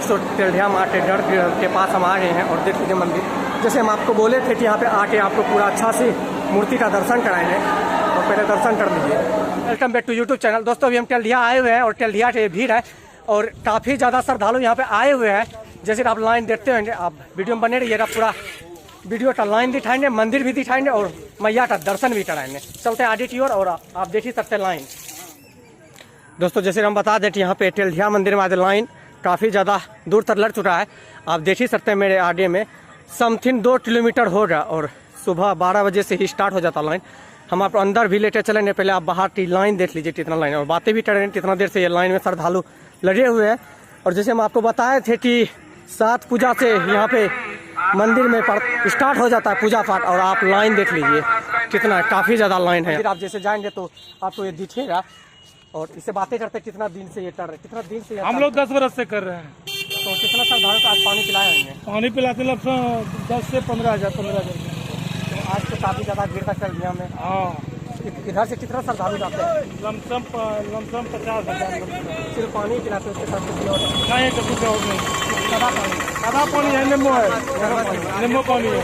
दोस्तों टेल्हिया माँ टेढ़ के पास हम आ गए हैं और देख लीजिए मंदिर। जैसे हम आपको बोले थे कि यहाँ पे आके आपको पूरा अच्छा से मूर्ति का दर्शन कराएंगे, और पहले दर्शन कर लीजिए। Welcome back to YouTube channel. दोस्तों अभी हम टेल्हिया आए हुए हैं और टेल्हिया से भीड़ है और काफ़ी ज़्यादा श्रद्धालु यहाँ पे आए हुए हैं। जैसे आप लाइन देखते होंगे, आप वीडियो में बने रहिएगा, पूरा वीडियो का लाइन दिखाएंगे, मंदिर भी दिखाएंगे और मैया का दर्शन भी कराएंगे। चलते आगे की ओर और आप देख ही सकते हैं लाइन। दोस्तों जैसे हम बता दें कि यहाँ पे टेल्हिया मंदिर में आज लाइन काफ़ी ज़्यादा दूर तक लग चुका है। आप देख ही सकते हैं मेरे आगे में समथिंग 2 किलोमीटर होगा और सुबह 12 बजे से ही स्टार्ट हो जाता लाइन। हम आप अंदर भी लेटे चलेंगे, पहले आप बाहर की लाइन देख लीजिए कितना लाइन है और बातें भी करेंगे कितना देर से ये लाइन में श्रद्धालु लगे हुए हैं। और जैसे हम आपको बताए थे कि 7 पूजा से यहाँ पे मंदिर में स्टार्ट हो जाता है पूजा पाठ, और आप लाइन देख लीजिए कितना काफ़ी ज़्यादा लाइन है। आप जैसे जाएंगे तो आपको ये दिखेगा और इससे बातें करते कितना दिन से ये कर रहे हैं, कितना दिन से हम लोग 10 बरस से कर रहे हैं। तो कितना श्रद्धालु को आज पानी पिलाए होंगे? पानी पिलाते लगभग 10 से 15,000 तो आज तो काफ़ी ज़्यादा भीड़ था टेल्हिया में। हाँ, इधर से कितना श्रद्धालु जाते हैं? लमसम 50,000। सिर्फ पानी पिलाते उसके साथ कुछ और नहीं तो कुछ और नहीं। सादा पानी है, नींबू है, नींबू पानी है।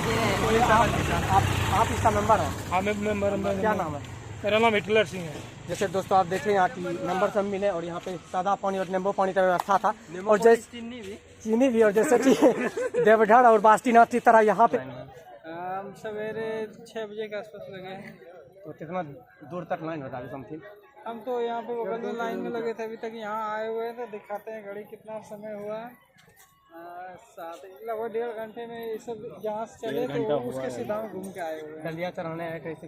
आप इसका मेंबर हैं? हाँ, मैं मेंबर। क्या नाम है? मेरा नाम हिटलर सिंह है। जैसे दोस्तों आप देखें यहाँ की नंबर सब मिले और यहाँ पे सादा पानी और नींबू पानी का व्यवस्था था और जैसे चीनी भी और जैसे कि देवघर और बासुकीनाथ की तरह यहाँ पे हम सवेरे 6 बजे के आसपास लगे हैं। तो कितना दूर तक लाइन होता है समथिंग? हम तो यहाँ पे बगल में लाइन में लगे थे, अभी तक यहाँ आए हुए थे। दिखाते हैं घड़ी कितना समय हुआ है। 7 लगभग 1.5 घंटे में ये सब जहाँ से चले तो उसके सीधा में घूम के आए हुए हैं। टेल्हिया चढ़ाने आए कैसे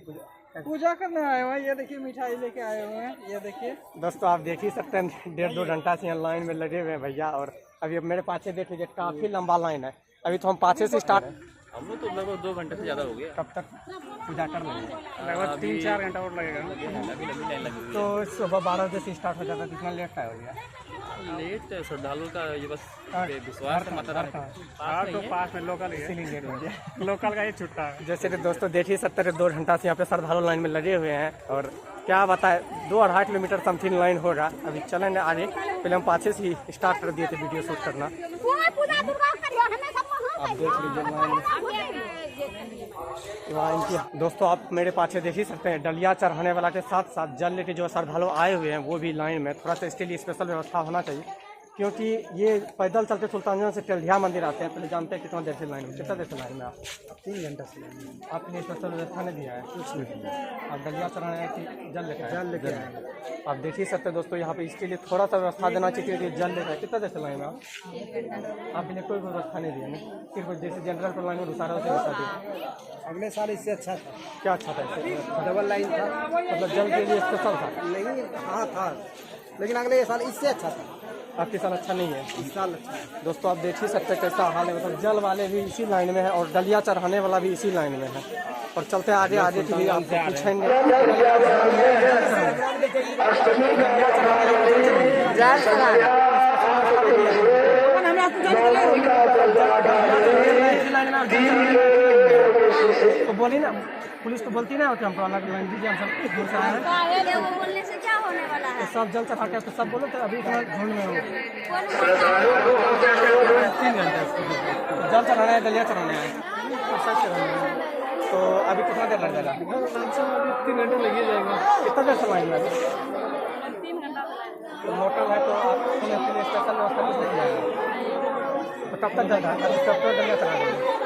पूजा करने आए हुए हैं। ये देखिए मिठाई लेके आए हुए हैं, ये देखिए। दोस्तों आप देख ही सकते हैं 1.5-2 घंटा से यहाँ लाइन में लगे हुए हैं भैया। और अभी अब मेरे पाछे देख लीजिए काफ़ी लंबा लाइन है। अभी तो हम पाछे से स्टार्ट, हम लोग तो लगभग 2 घंटे से ज़्यादा हो गया। कब तक पूजा कर लेंगे? लगभग 3-4 घंटा और लगेगा। अभी लंबी लाइन लगी हुई तो सुबह 12 बजे से स्टार्ट हो जाता है, कितना लेट है हो गया? है। लेट श्रद्धालु का ये बस विश्वास है माता रानी हाँ, तो पास में लोकल ही है। इसीलिए लेट हो गया। लोकल का ही छुट्टा है। जैसे कि दोस्तों देख ही सकते हैं 2 घंटा से यहाँ पे श्रद्धालु लाइन में लगे हुए हैं और क्या बताए 2-2.5 किलोमीटर समथिंग लाइन होगा। अभी चलेंगे आगे, पहले हम पाछे से ही स्टार्ट कर दिए थे वीडियो शूट करना। आप देख लीजिए लाइन की। दोस्तों आप मेरे पाछे देख ही सकते हैं डलिया चढ़ाने वाला के साथ साथ जल लेके जो श्रद्धालु आए हुए हैं वो भी लाइन में। थोड़ा सा इसके लिए स्पेशल व्यवस्था होना चाहिए क्योंकि ये पैदल चलते सुल्तानगंज से टेल्हिया मंदिर आते हैं। पहले जानते हैं कितना देर से लाइन में, कितना देर से लाइन में? आप 3 घंटा से लाइन में। आपने स्पेशल व्यवस्था नहीं दिया है कुछ नहीं? आप डलिया चढ़ाने आए कि जल लेके आए? आप देख ही सकते हैं दोस्तों यहाँ पे इसके लिए थोड़ा सा व्यवस्था देना चाहिए कि जल लेकर। कितना देर से लाइन में आपके लिए कोई व्यवस्था नहीं दिया? नहीं, सिर्फ जैसे जनरल पर लाइन में घुसा रहा व्यवस्था दी। अगले साल इससे अच्छा था। क्या अच्छा था इससे? डबल लाइन था, मतलब जल के लिए स्पेशल था? लेकिन हाँ था, लेकिन अगले साल इससे अच्छा था। आपके साल अच्छा नहीं है? इस साल अच्छा है। दोस्तों आप देख ही सकते हैं कैसा हाल है। मतलब जल वाले भी इसी लाइन में है और डलिया चढ़ाने वाला भी इसी लाइन में है। और चलते आगे आगे के लिए आपको पूछेंगे। तो बोली ना, पुलिस तो बोलती ना होती हमको अलग लाइन दीजिए, हम सब दूर से आए हैं। बोलने से क्या होने वाला है? तो सब जल चढ़ा के तो सब बोलो तो अभी इतना झुंड में हो 3 घंटे तो जल चढ़ाना है, दलिया चढ़ाने आए तो अभी कितना देर लग जाएगा? 3 घंटे लग ही जाएगा। कितना देर से लाइन में? 3 घंटा तो मोटर है तो आपके लिए स्पेशल व्यवस्था कुछ नहीं जाएगा तो कब तक जाएगा? अभी कब तक दलिया चढ़ा देंगे?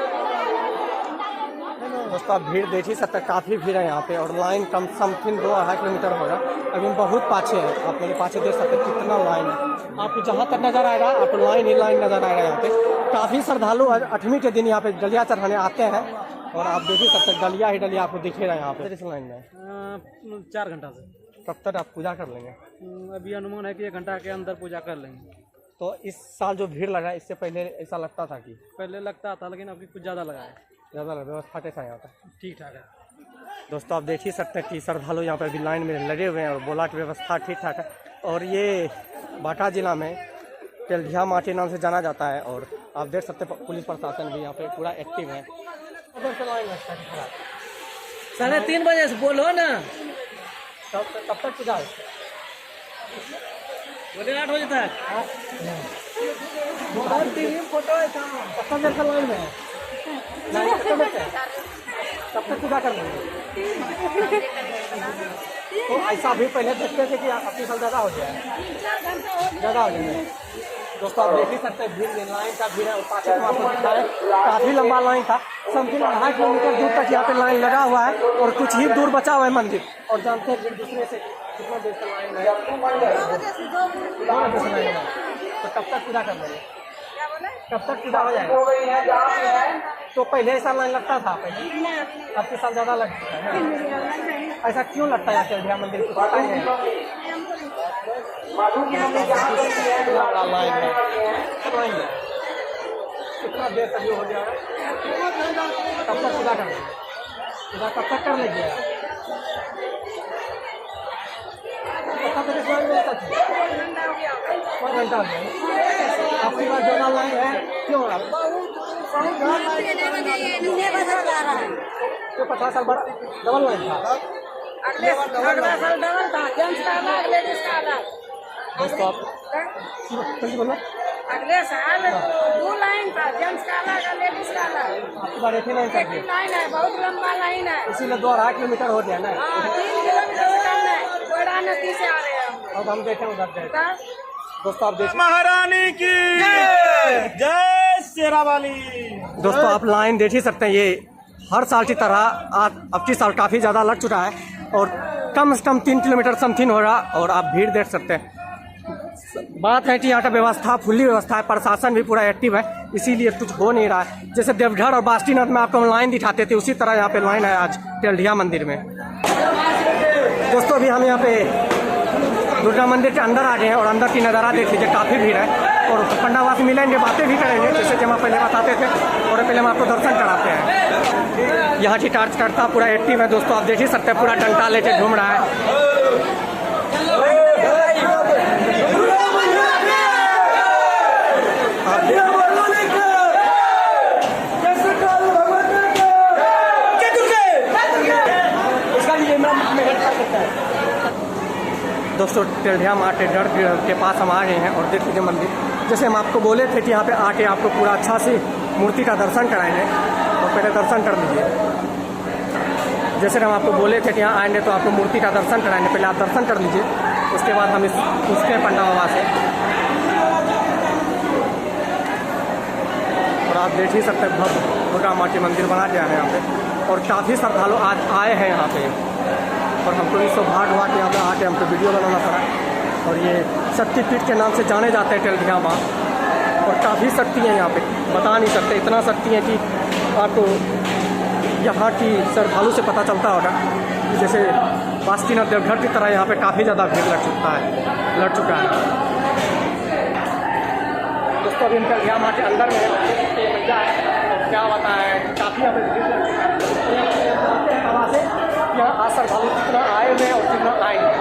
दोस्तों आप भीड़ देख ही सकते हैं, काफ़ी भीड़ है यहाँ पे और लाइन कम समथिंग 2-2.5 किलोमीटर होगा। अभी हम बहुत पाछे हैं, आप मेरे पाछे देख सकते हैं कितना लाइन है। आपको जहाँ तक नज़र आएगा आपको लाइन ही लाइन नज़र आएगा। यहाँ पे काफ़ी श्रद्धालु 8वीं के दिन यहाँ पे डलिया चढ़ाने आते हैं और आप देख ही सकते हैं डलिया ही डलिया आपको दिखेगा यहाँ पे इस लाइन में। 4 घंटा से। कब तक आप पूजा कर लेंगे? अभी अनुमान है कि 1 घंटा के अंदर पूजा कर लेंगे। तो इस साल जो भीड़ लगा इससे पहले ऐसा लगता था कि? पहले लगता था लेकिन अभी कुछ ज़्यादा लगा है। ज़्यादा व्यवस्था कैसा यहाँ पर? ठीक ठाक है। दोस्तों आप देख ही सकते हैं कि श्रद्धालु यहाँ पर भी लाइन में लगे हुए हैं और बोला की व्यवस्था ठीक ठाक है। और ये बांका जिला में टेल्हिया माँ के नाम से जाना जाता है और आप देख सकते हैं पुलिस प्रशासन भी यहाँ पे पूरा एक्टिव है। 3:30 बजे से बोलो ना। कब तक पूजा है? बोले 8 बजे तक। फोटो है कितना देर का लाइन है? लाइन कितना देर का है? कब तक पूजा कर लेंगे? तो ऐसा भी पहले देखते थे कि अपनी साल ज़्यादा हो जाए, ज़्यादा हो जाए। दोस्तों आप देख ही सकते हैं भीड़, लाइन का भीड़ है। और पाछे तो आपको दिखा है काफ़ी लंबा लाइन था, समथिंग 2.5 किलोमीटर दूर तक यहाँ पे लाइन लगा हुआ है और कुछ ही दूर बचा हुआ है मंदिर। और जानते हैं दूसरे से कितना देर का लाइन है, 2 बजे से लाइन है। तो कब तक पूजा कर लेंगे? कब तक पूजा हो जाएगा? तो पहले ऐसा लाइन लगता था पहले, अब के साल ज़्यादा लगता है। ऐसा क्यों लगता है टेल्हिया मंदिर को पता है? लाइन है कितना देर तक हो जाएगा? कब तक पूजा कर लेंगे? पूजा कब तक कर लीजिए? कोई घंटा हो गया आपकी बात ज़्यादा लाइन है क्यों? तो 50 साल बाद डबल लाइन था। अगला साल डबल था, जेंट्स का अलग, लेडीज का अलग। दोस्तों आप बोलो, अगले साल 2 लाइन था, जेंट्स का अलग, लेडीज का अलग। आपकी बार एक ही लाइन कर दी, लाइन है, बहुत लंबा लाइन है। इसीलिए 2.5 किलोमीटर हो गया ना। 3 किलोमीटर से कम है, कोयड़ा नदी से आ रहे हैं हम। अब हम देखें उधर गए। दोस्तों आप देखिए, महारानी की जय शेरावाली। दोस्तों आप लाइन देख ही सकते हैं। ये हर साल की तरह आज अब की साल काफ़ी ज़्यादा लग चुका है और कम से कम 3 किलोमीटर समथिंग हो रहा। और आप भीड़ देख सकते हैं। बात है कि यहाँ का व्यवस्था फुल्ली व्यवस्था है, प्रशासन भी पूरा एक्टिव है, इसीलिए कुछ हो नहीं रहा है। जैसे देवघर और बासुकीनाथ में आपको लाइन दिखाते थे, उसी तरह यहाँ पे लाइन है आज टेल्हिया मंदिर में। दोस्तों अभी हम यहाँ पे दुर्गा मंदिर के अंदर आ गए हैं और अंदर की नज़ारा देख लीजिए, काफ़ी भीड़ है। और पंडावास मिलेंगे, बातें भी करेंगे, जैसे कि हम पहले बताते थे। और पहले हम आपको दर्शन कराते हैं। यहाँ की कार्यकर्ता पूरा एक्टिव है। दोस्तों आप देख ही सकते हैं, पूरा डंडा लेके घूम रहा है। दोस्तों टेल्हिया माँ के गढ़ के पास हम आ गए हैं और देख लीजिए मंदिर। जैसे हम आपको बोले थे कि यहाँ पे आके आपको पूरा अच्छा से मूर्ति का दर्शन कराएंगे, तो पहले दर्शन कर लीजिए। जैसे हम आपको बोले थे कि यहाँ आएंगे तो आपको मूर्ति का दर्शन कराएंगे, पहले आप दर्शन कर लीजिए, उसके बाद हम उसके पंडा बाबा से। और आप देख ही सकते हैं भव्य दुर्गा माँ के मंदिर बना दिया है यहाँ पे। और काफ़ी श्रद्धालु आज आए हैं यहाँ पे और हमको भी सौभाग्य हुआ कि यहाँ पे आके हमको वीडियो बनाना पड़ा। और ये शक्तिपीठ के नाम से जाने जाते हैं टेल्हिया माँ। और काफ़ी शक्ति है यहाँ पे, बता नहीं सकते, इतना शक्ति है कि आपको यहाँ की श्रद्धालु से पता चलता होगा। जैसे बासुकीनाथ देवघर की तरह यहाँ पे काफ़ी ज़्यादा भीड़ लग चुका है। दोस्तों अभी हम टेल्हिया माँ के अंदर में मजा है, क्या होता है काफ़ी यहाँ पे भीड़ लग चुका है। हवा से यहाँ आज श्रद्धालु कितना आए हुए और कितना आएंगे।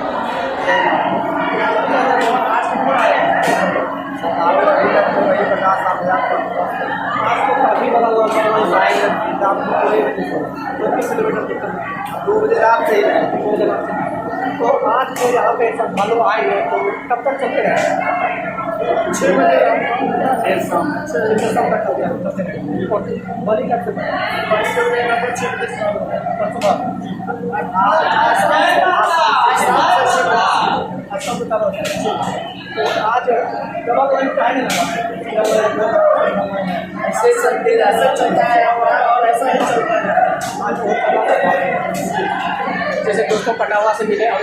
काफ़ी बड़ा तो आज जो यहाँ पे श्रद्धालु आए हैं तो कब तक चलते रहे? 6 बजे शाम तक हो गया। बलि का तो आज डबल लाइन का है ना, ऐसे चलता है और ऐसा ही चलता है। आज जैसे दोस्तों पंडावा से मिले और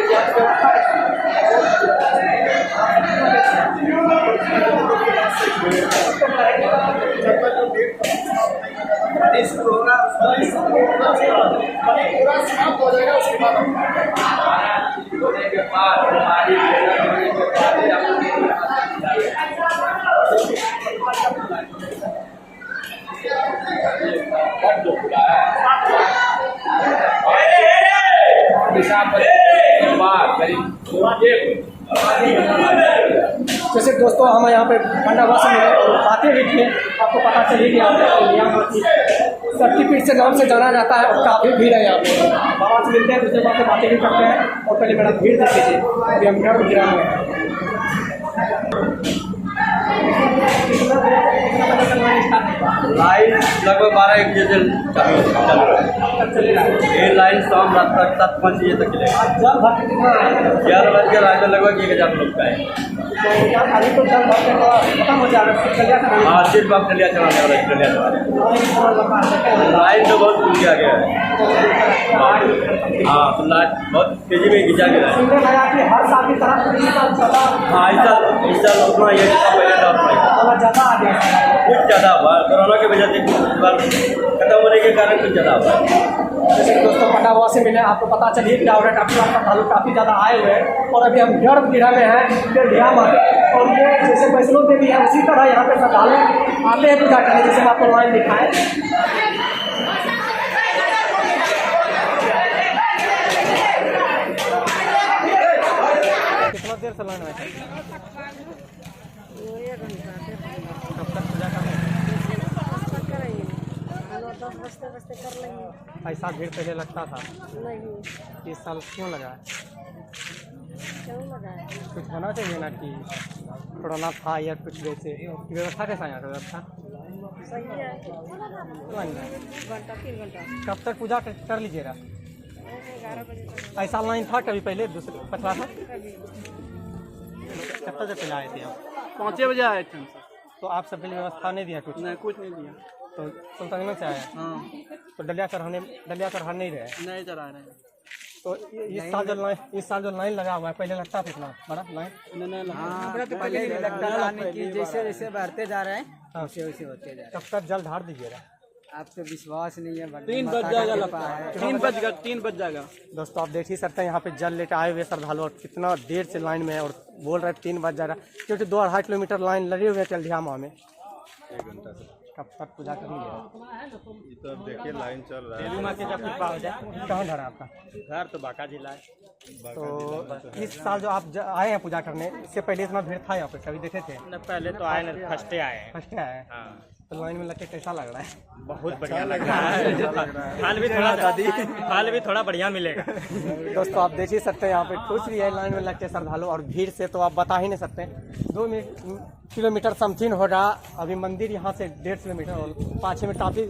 जैसे दोस्तों हम यहाँ पे पंडावा से मिले और बातें भी किए, आपको पता चली कि यहाँ शक्तिपीठ से नाम से जाना जाता है और काफ़ी भीड़ है यहाँ पे। बाबा से मिलते हैं, दूसरे बात से बातें भी करते हैं। और पहले मेरा भीड़ देख लीजिए, अभी हम घर गिरा हुए हैं। लाइन लगभग 12-1 बजे से चल रहा है। ये लाइन शाम रात तक 7-5 बजे तक चलेगा। जल भर के कितना आएगा? 11 बज के रात में लगभग 1000 लोग का है। तो यहाँ खाली तो जल भर के तो खत्म हो जाएगा, फिर चलिया करेंगे। हाँ, सिर्फ आप डलिया चलाने वाला है, डलिया चलाने वाला। लाइन तो बहुत दूर गया है। हाँ, तो लाइन बहुत तेजी में खिंचा गया है। सुनने में आया कि हर साल की तरह इस साल ज़्यादा हाँ, इस साल उतना ये पहले था थोड़ा ज़्यादा आ गया है। कुछ ज़्यादा हुआ, कोरोना की वजह से कुछ बार खत्म होने के कारण कुछ ज़्यादा हुआ। जैसे कि दोस्तों पटावा से मिले, आपको पता चलिए क्या हो रहा है। काफ़ी श्रद्धालु काफ़ी ज़्यादा आए हुए हैं और अभी हम गर्भगृह में हैं टेढ़िया माता। और ये जैसे वैष्णो देवी है उसी तरह यहाँ पे श्रद्धालु आते हैं पूजा करने, जैसे हम आपको लाइन दिखाएं। कितना देर से लाइन है? कब तक पूजा करना है? 10 बजते कर लेंगे। ऐसा भीड़ पहले लगता था, नहीं, इस साल क्यों लगा? क्यों लगा है? कुछ होना चाहिए ना कि कोरोना था या कुछ वैसे व्यवस्था कैसा है यहाँ का व्यवस्था? सही है। घंटा 3 घंटा कब तक पूजा कर लीजिएगा? 11 बजे तक। ऐसा लाइन था कभी पहले दूसरे पछला था? कभी कब तक पहले आए थे आप? 5 बजे आए थे हम सब। तो आप सबके लिए व्यवस्था नहीं दिया कुछ? नहीं, कुछ नहीं दिया। तो सुल्तानगंज से आए? हाँ, तो डलिया चढ़ा नहीं रहे? नहीं चला रहे हैं। तो इस साल जो लाइन लगा हुआ है, पहले लगता था इतना बड़ा लाइन? हाँ, तो पहले ही लगता था कि जैसे जैसे बढ़ते जा रहे हैं हाँ। वैसे वैसे होते जा रहे कब तक जल ढार दीजिएगा? हैं। आपको विश्वास नहीं है? 3 बज जाएगा लगता है। 3 बज जाएगा। दोस्तों आप देख ही सकते हैं यहाँ पे जल लेकर आए हुए श्रद्धालु और कितना देर से लाइन में है और बोल रहे 3 बज जा रहा है, क्योंकि 2-2.5 किलोमीटर लाइन लगे हुए हैं टेढ़िया माँ में। 1 घंटा से कब तक पूजा करेंगे? ये तो अब देखिए लाइन चल रहा है। देवी माँ के जब कृपा हो जाए। कहाँ घर है आपका? घर तो बांका जिला है। तो इस साल जो आप आए हैं पूजा करने, इससे पहले इतना भीड़ था यहाँ पे? कभी देखे थे? पहले तो आए ना, फर्स्ट आए हैं। फर्स्ट आए हैं। तो लाइन में लग के कैसा लग रहा है? बहुत बढ़िया लग रहा है। फल भी थोड़ा बढ़िया मिलेगा। दोस्तों आप देख ही सकते हैं यहाँ पे खुश भी है लाइन में लग के श्रद्धालु, और भीड़ से तो आप बता ही नहीं सकते। 2 किलोमीटर समथिंग होगा, अभी मंदिर यहाँ से 1.5 किलोमीटर और 5-6 मिनट काफ़ी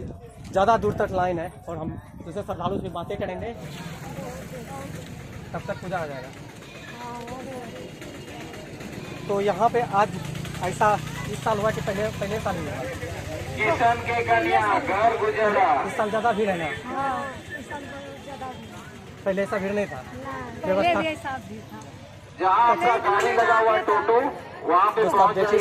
ज़्यादा दूर तक लाइन है। और हम दूसरे श्रद्धालु से बातें करेंगे। कब तक पूजा हो जाएगा? तो यहाँ पे आज ऐसा इस साल हुआ कि पहले साल हुआ? किशन के कन्या घर गुजरा। इस साल ज़्यादा भीड़ है ना? पहले ऐसा भीड़ नहीं था? व्यवस्था जहाँ आपका गाड़ी लगा हुआ टोटो वहाँ पे दोस्तों आप देख ही